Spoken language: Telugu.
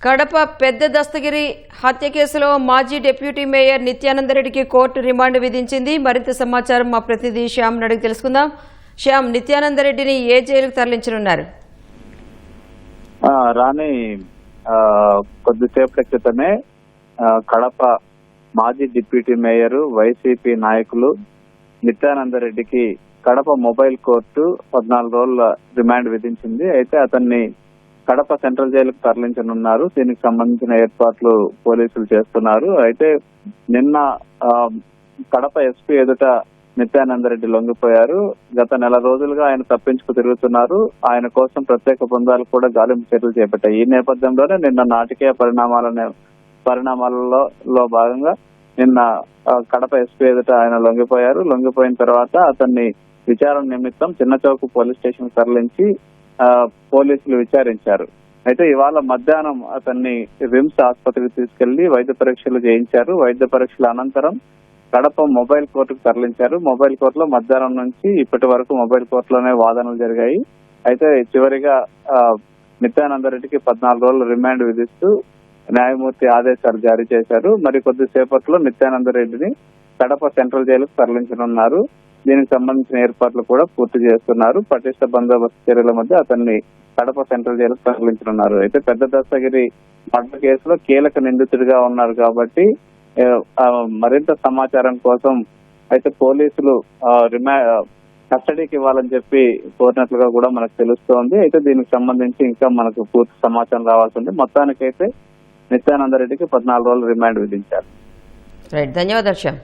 కడప పెద్ద దస్తగిరి హత్య కేసులో మాజీ డిప్యూటీ మేయర్ నిత్యానందరెడ్డికి కోర్టు రిమాండ్ విధించింది. మరింత సమాచారం మా ప్రతినిధి శ్యామ్ అడిగి తెలుసుకుందాం. శ్యామ్, నిత్యానందరెడ్డిని ఏ జైలుకు తరలించనున్నారు? రాణి, కొద్దిసేపటి క్రితమే కడప మాజీ డిప్యూటీ మేయర్ వైసీపీ నాయకులు నిత్యానందరెడ్డికి కడప మొబైల్ కోర్టు 14 రోజుల రిమాండ్ విధించింది. అయితే అతన్ని కడప సెంట్రల్ జైలుకు తరలించనున్నారు. దీనికి సంబంధించిన ఏర్పాట్లు పోలీసులు చేస్తున్నారు. అయితే నిన్న కడప ఎస్పీ ఎదుట నిత్యానందరెడ్డి లొంగిపోయారు. గత నెల రోజులుగా ఆయన తప్పించుకు తిరుగుతున్నారు. ఆయన కోసం ప్రత్యేక బృందాలు కూడా గాలింపు చర్యలు చేపట్టాయి. ఈ నేపథ్యంలోనే నిన్న నాటకీయ పరిణామాలలో భాగంగా నిన్న కడప ఎస్పీ ఎదుట ఆయన లొంగిపోయారు. లొంగిపోయిన తర్వాత అతన్ని విచారణ నిమిత్తం చిన్నచౌకు పోలీస్ స్టేషన్ తరలించి పోలీసులు విచారించారు. అయితే ఇవాళ మధ్యాహ్నం అతన్ని రిమ్స్ ఆసుపత్రికి తీసుకెళ్లి వైద్య పరీక్షలు చేయించారు. వైద్య పరీక్షల అనంతరం కడప మొబైల్ కోర్టుకు తరలించారు. మొబైల్ కోర్టులో మధ్యాహ్నం నుంచి ఇప్పటి వరకు మొబైల్ కోర్టులోనే వాదనలు జరిగాయి. అయితే చివరిగా నిత్యానందరెడ్డికి 14 రోజులు రిమాండ్ విధిస్తూ న్యాయమూర్తి ఆదేశాలు జారీ చేశారు. మరి కొద్దిసేపట్లో నిత్యానందరెడ్డిని కడప సెంట్రల్ జైలుకు తరలించనున్నారు. దీనికి సంబంధించిన ఏర్పాట్లు కూడా పూర్తి చేస్తున్నారు. పటిష్ట బందోబస్తు చర్యల మధ్య అతన్ని కడప సెంట్రల్ జైలుకు తరలించనున్నారు. అయితే పెద్ద దస్తగిరి మర్డర్ కేసులో కీలక నిందితుడిగా ఉన్నారు కాబట్టి మరింత సమాచారం కోసం అయితే పోలీసులు కస్టడీకి ఇవ్వాలని చెప్పి కోరినట్లుగా కూడా మనకు తెలుస్తోంది. అయితే దీనికి సంబంధించి ఇంకా మనకు పూర్తి సమాచారం రావాల్సి ఉంది. మొత్తానికైతే నిత్యానందరెడ్డికి 14 రోజులు రిమాండ్ విధించారు. ధన్యవాదాలు శ్యామ్.